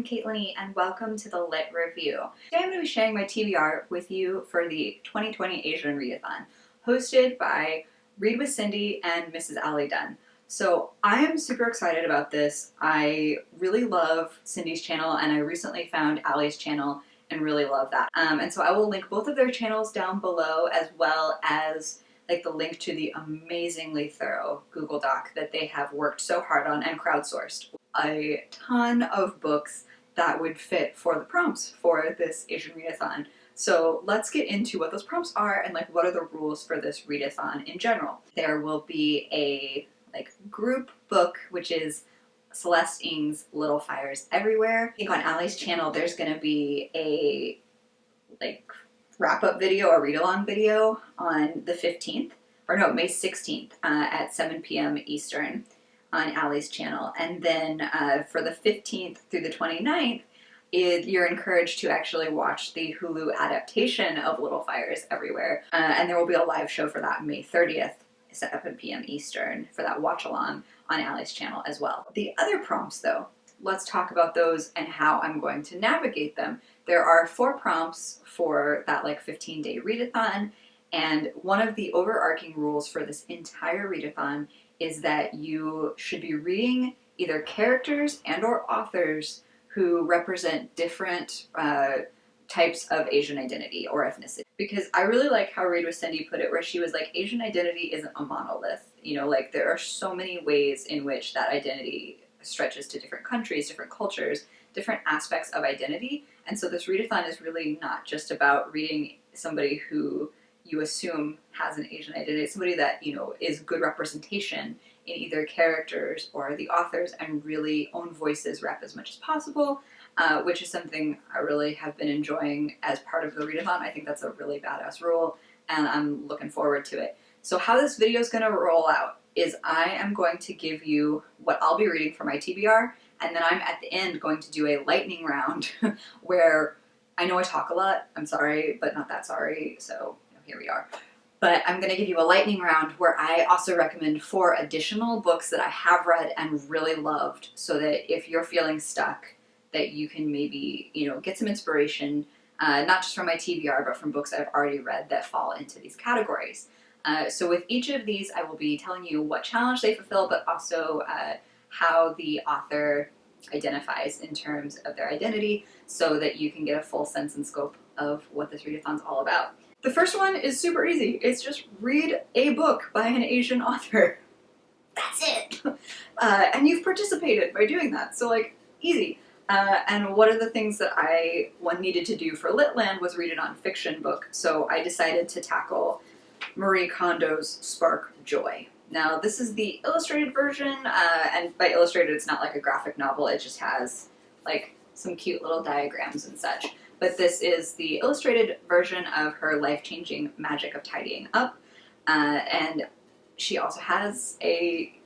Caitlin and welcome to the Lit Review. Today I'm going to be sharing my TBR with you for the 2020 Asian Readathon, hosted by Read with Cindy and Mrs. Ali Dunn. So I am super excited about this. I really love Cindy's channel and I recently found Ali's channel and really love that. And so I will link both of their channels down below, as well as the link to the amazingly thorough Google Doc that they have worked so hard on and crowdsourced a ton of books that would fit for the prompts for this Asian Readathon. So let's get into what those prompts are and what are the rules for this readathon in general. There will be a group book, which is Celeste Ng's Little Fires Everywhere. I think on Ali's channel there's gonna be a wrap-up video or read-along video on the 15th, or no, May 16th at 7 p.m. Eastern on Ali's channel. And then for the 15th through the 29th, you're encouraged to actually watch the Hulu adaptation of Little Fires Everywhere. And there will be a live show for that May 30th, 7 p.m. Eastern, for that watch-along on Ali's channel as well. The other prompts, though, let's talk about those and how I'm going to navigate them. There are 4 prompts for that 15-day readathon, and one of the overarching rules for this entire readathon is that you should be reading either characters and or authors who represent different types of Asian identity or ethnicity. Because I really like how Read with Cindy put it, where she was like, Asian identity isn't a monolith. There are so many ways in which that identity stretches to different countries, different cultures, different aspects of identity. And so this readathon is really not just about reading somebody who you assume has an Asian identity, somebody that, is good representation in either characters or the authors, and really own voices rep as much as possible, which is something I really have been enjoying as part of the readathon. I think that's a really badass rule, and I'm looking forward to it. So how this video is going to roll out is I am going to give you what I'll be reading for my TBR, and then I'm at the end going to do a lightning round where I know I talk a lot, I'm sorry, but not that sorry, so here we are. But I'm going to give you a lightning round where I also recommend 4 additional books that I have read and really loved, so that if you're feeling stuck, that you can maybe, get some inspiration, not just from my TBR, but from books I've already read that fall into these categories. So with each of these, I will be telling you what challenge they fulfill, but also how the author identifies in terms of their identity, so that you can get a full sense and scope of what this readathon's all about. The first one is super easy. It's just read a book by an Asian author. That's it. And you've participated by doing that, so easy. And one of the things that I needed to do for Litland was read a nonfiction book, so I decided to tackle Marie Kondo's Spark Joy. Now, this is the illustrated version, and by illustrated, it's not like a graphic novel, it just has some cute little diagrams and such. But this is the illustrated version of her life-changing magic of tidying up, and she also has a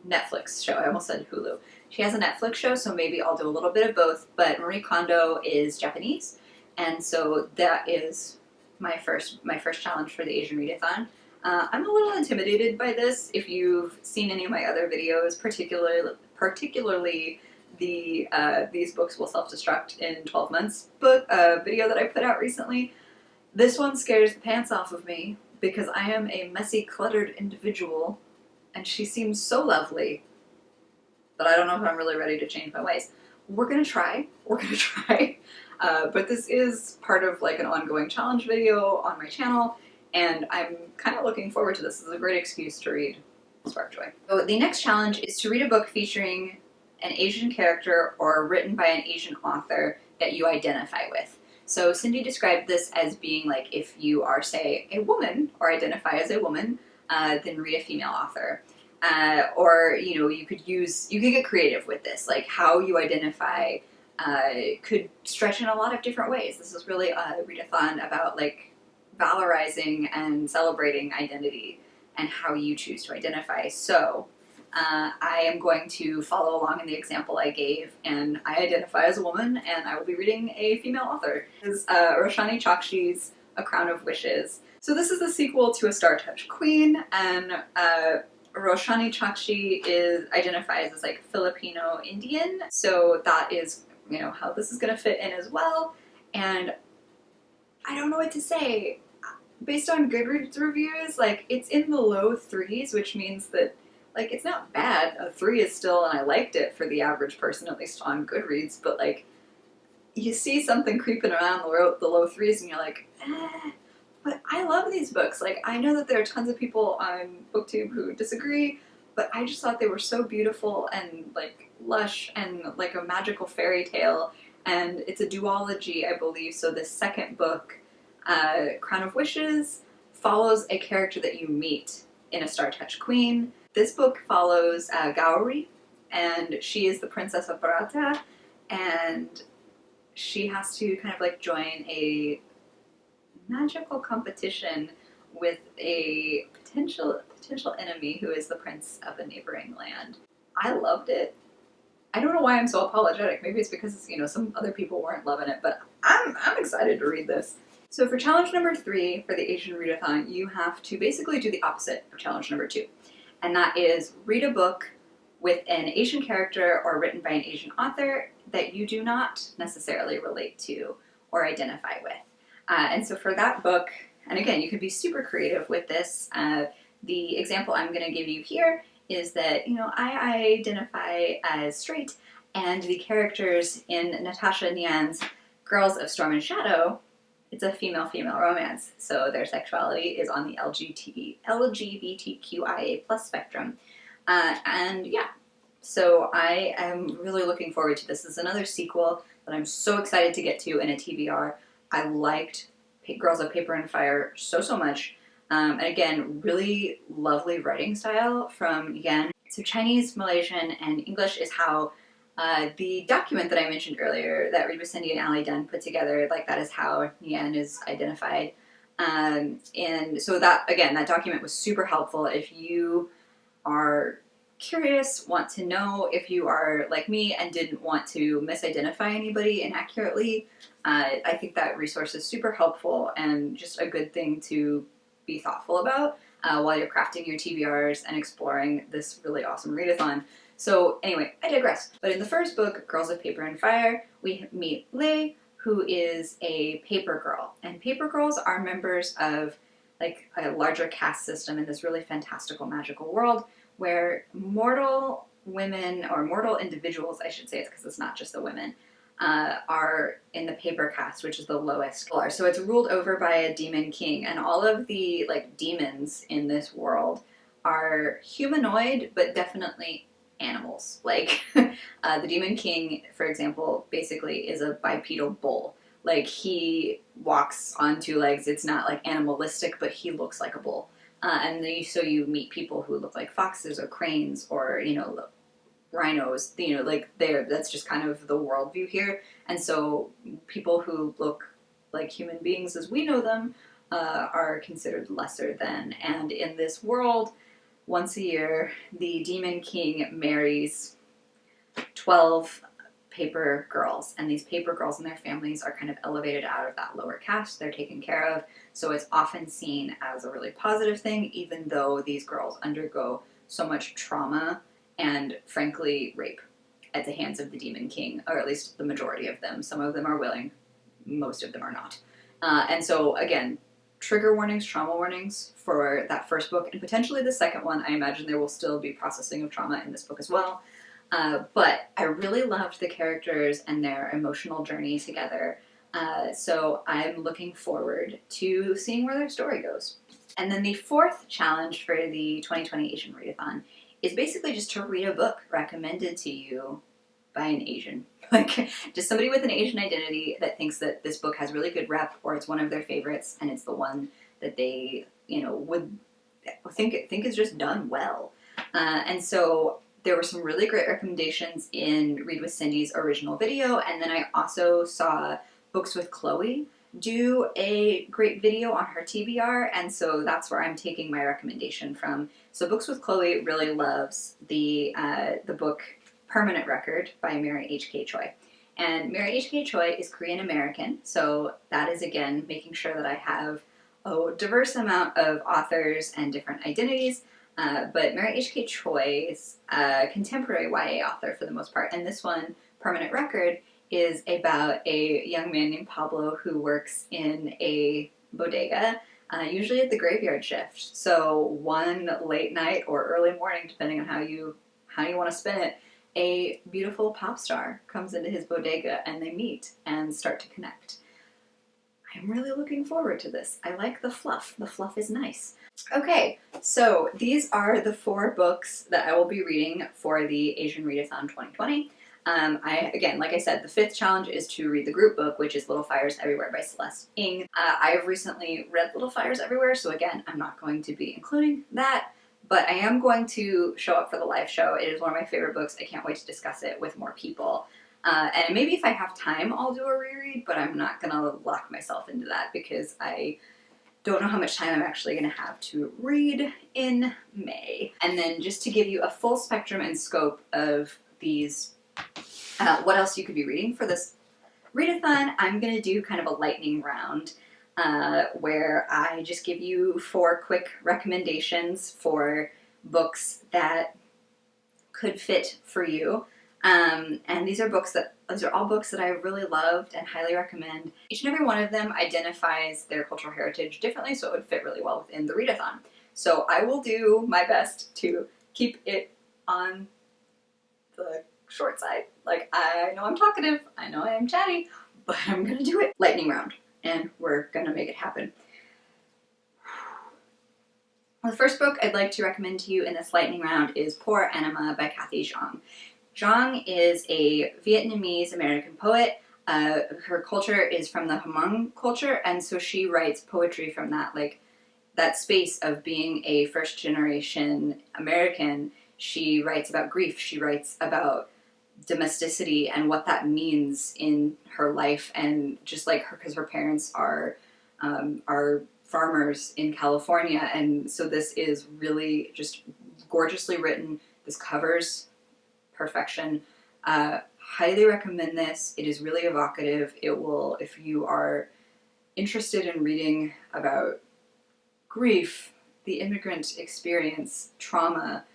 Netflix show. I almost said Hulu. She has a Netflix show, so maybe I'll do a little bit of both, but Marie Kondo is Japanese, and so that is my first challenge for the Asian Readathon. I'm a little intimidated by this. If you've seen any of my other videos, particularly the These Books Will Self-Destruct in 12 Months video that I put out recently, this one scares the pants off of me because I am a messy, cluttered individual, and she seems so lovely, but I don't know if I'm really ready to change my ways. We're gonna try. But this is part of an ongoing challenge video on my channel, and I'm kind of looking forward to this. This is a great excuse to read Spark Joy. So the next challenge is to read a book featuring an Asian character or written by an Asian author that you identify with. So Cindy described this as being if you are, say, a woman or identify as a woman, then read a female author. Or you could get creative with this, how you identify could stretch in a lot of different ways. This is really a readathon about valorizing and celebrating identity and how you choose to identify. So I am going to follow along in the example I gave, and I identify as a woman, and I will be reading a female author. This is Roshani Chakshi's A Crown of Wishes. So this is the sequel to A Star Touched Queen, and Roshani Chakshi identifies as Filipino Indian, so that is you know, how this is going to fit in as well. And I don't know what to say. Based on Goodreads reviews, like, it's in the low 3s, which means that, like, it's not bad. A 3 is still, and I liked it for the average person, at least on Goodreads, but, like, you see something creeping around the low 3s and you're like, eh. But I love these books. Like, I know that there are tons of people on BookTube who disagree, but I just thought they were so beautiful and, like, lush and, like, a magical fairy tale. And it's a duology, I believe, so the second book, Crown of Wishes, follows a character that you meet in A Star-Touched Queen. This book follows Gauri, and she is the Princess of Bharata, and she has to kind of like join a magical competition with a potential enemy who is the prince of a neighboring land. I loved it. I don't know why I'm so apologetic. Maybe it's because, you know, some other people weren't loving it, but I'm excited to read this. So for challenge number 3 for the Asian Readathon, you have to basically do the opposite of challenge number 2. And that is read a book with an Asian character or written by an Asian author that you do not necessarily relate to or identify with. And so for that book, and again, you could be super creative with this. The example I'm going to give you here is that, you know, I identify as straight, and the characters in Natasha Nyan's Girls of Storm and Shadow, it's a female-female romance, so their sexuality is on the LGBTQIA+ spectrum. And yeah, so I am really looking forward to this. This is another sequel that I'm so excited to get to in a TBR. I liked Girls of Paper and Fire so much. And again, really lovely writing style from Yan. So Chinese, Malaysian, and English is how the document that I mentioned earlier that Read with Cindy and Ali Dunn put together, like that is how Yan is identified. And so that, again, that document was super helpful if you are curious, want to know, if you are like me and didn't want to misidentify anybody inaccurately. I think that resource is super helpful and just a good thing to be thoughtful about while you're crafting your TBRs and exploring this really awesome readathon. So anyway, I digress. But in the first book, Girls of Paper and Fire, we meet Lei, who is a paper girl. And paper girls are members of like a larger caste system in this really fantastical, magical world where mortal women, or mortal individuals, I should say, it's because it's not just the women, are in the paper caste, which is the lowest. So it's ruled over by a demon king, and all of the like demons in this world are humanoid, but definitely animals. Like the demon king, for example, basically is a bipedal bull. Like he walks on 2 legs. It's not like animalistic, but he looks like a bull. And then so you meet people who look like foxes or cranes or, you know, rhinos, you know, like that's just kind of the worldview here. And so people who look like human beings as we know them are considered lesser than. And in this world, once a year, the demon king marries 12 paper girls, and these paper girls and their families are kind of elevated out of that lower caste. They're taken care of, so it's often seen as a really positive thing, even though these girls undergo so much trauma and, frankly, rape at the hands of the demon king, or at least the majority of them. Some of them are willing, most of them are not. And so, again, trigger warnings, trauma warnings for that first book, and potentially the second one. I imagine there will still be processing of trauma in this book as well. But I really loved the characters and their emotional journey together. So I'm looking forward to seeing where their story goes. And then the fourth challenge for the 2020 Asian Readathon is basically just to read a book recommended to you by an Asian. Like, just somebody with an Asian identity that thinks that this book has really good rep, or it's one of their favorites, and it's the one that they, you know, would think is just done well. And so there were some really great recommendations in Read with Cindy's original video, and then I also saw Books with Chloe do a great video on her TBR, and so that's where I'm taking my recommendation from. So Books with Chloe really loves the book Permanent Record by Mary H.K. Choi. And Mary H.K. Choi is Korean American, so that is, again, making sure that I have a diverse amount of authors and different identities. But Mary H.K. Choi is a contemporary YA author for the most part, and this one, Permanent Record, is about a young man named Pablo who works in a bodega, usually at the graveyard shift. So one late night or early morning, depending on how you want to spin it, a beautiful pop star comes into his bodega and they meet and start to connect. I'm really looking forward to this. I like the fluff. The fluff is nice. Okay, so these are the 4 books that I will be reading for the Asian Readathon 2020. Again, like I said, the 5th challenge is to read the group book, which is Little Fires Everywhere by Celeste Ng. I have recently read Little Fires Everywhere, so again, I'm not going to be including that, but I am going to show up for the live show. It is one of my favorite books. I can't wait to discuss it with more people. And maybe if I have time, I'll do a reread, but I'm not going to lock myself into that because I don't know how much time I'm actually going to have to read in May. And then just to give you a full spectrum and scope of these, what else you could be reading for this readathon, I'm going to do kind of a lightning round where I just give you 4 quick recommendations for books that could fit for you. And these are all books that I really loved and highly recommend. Each and every one of them identifies their cultural heritage differently, so it would fit really well within the readathon. So I will do my best to keep it on the short side. Like, I know I'm talkative, I know I am chatty, but I'm gonna do it. Lightning round, and we're gonna make it happen. The first book I'd like to recommend to you in this lightning round is Poor Anima by Kathy Zhang. Zhang is a Vietnamese American poet. Her culture is from the Hmong culture, and so she writes poetry from that space of being a first generation American. She writes about grief. She writes about domesticity and what that means in her life, and just like her, because her parents are farmers in California, and so this is really just gorgeously written. This covers perfection. Highly recommend this. It is really evocative. It will, if you are interested in reading about grief, the immigrant experience, trauma,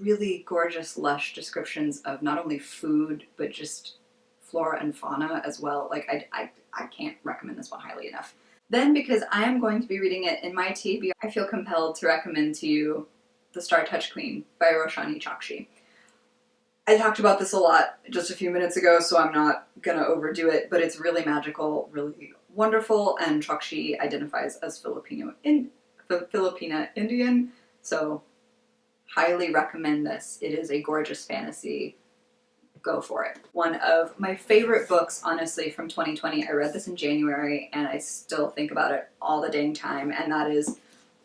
really gorgeous, lush descriptions of not only food, but just flora and fauna as well. Like, I can't recommend this one highly enough. Then, because I am going to be reading it in my TBR, I feel compelled to recommend to you The Star Touch Queen by Roshani Chokshi. I talked about this a lot just a few minutes ago, so I'm not gonna overdo it, but it's really magical, really wonderful, and Chokshi identifies as Filipina Indian, so highly recommend this. It is a gorgeous fantasy. Go for it. One of my favorite books, honestly, from 2020. I read this in January, and I still think about it all the dang time, and that is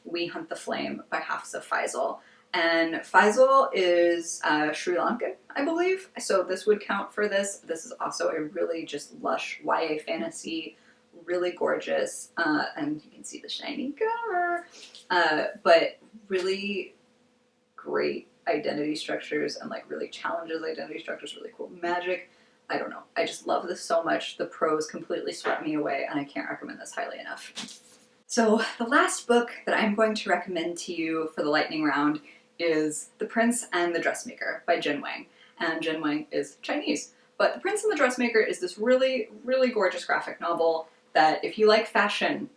We Hunt the Flame by Hafsa Faisal. And Faisal is Sri Lankan, I believe, so this would count for this. This is also a really just lush YA fantasy, really gorgeous, and you can see the shiny cover, but really great identity structures and like really challenges identity structures, really cool magic. I don't know, I just love this so much. The prose completely swept me away, and I can't recommend this highly enough. So the last book that I'm going to recommend to you for the lightning round is The Prince and the Dressmaker by Jin Wang. And Jin Wang is Chinese. But The Prince and the Dressmaker is this really, really gorgeous graphic novel that if you like fashion,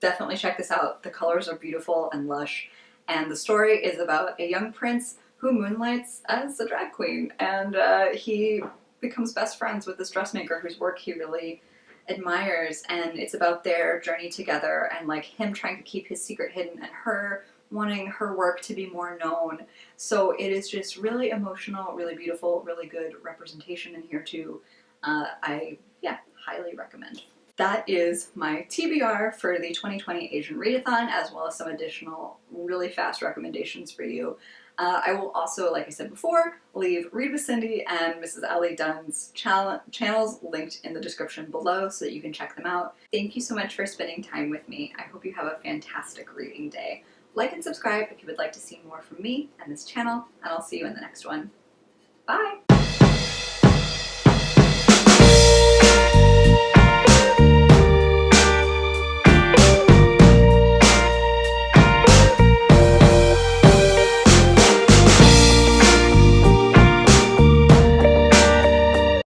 definitely check this out. The colors are beautiful and lush. And the story is about a young prince who moonlights as a drag queen. And he becomes best friends with this dressmaker whose work he really admires. And it's about their journey together and like him trying to keep his secret hidden and her wanting her work to be more known. So it is just really emotional, really beautiful, really good representation in here too. I highly recommend. That is my TBR for the 2020 Asian Readathon, as well as some additional really fast recommendations for you. I will also, like I said before, leave Read with Cindy and Mrs. Ali Dunn's channels linked in the description below so that you can check them out. Thank you so much for spending time with me. I hope you have a fantastic reading day. Like and subscribe if you would like to see more from me and this channel, and I'll see you in the next one. Bye!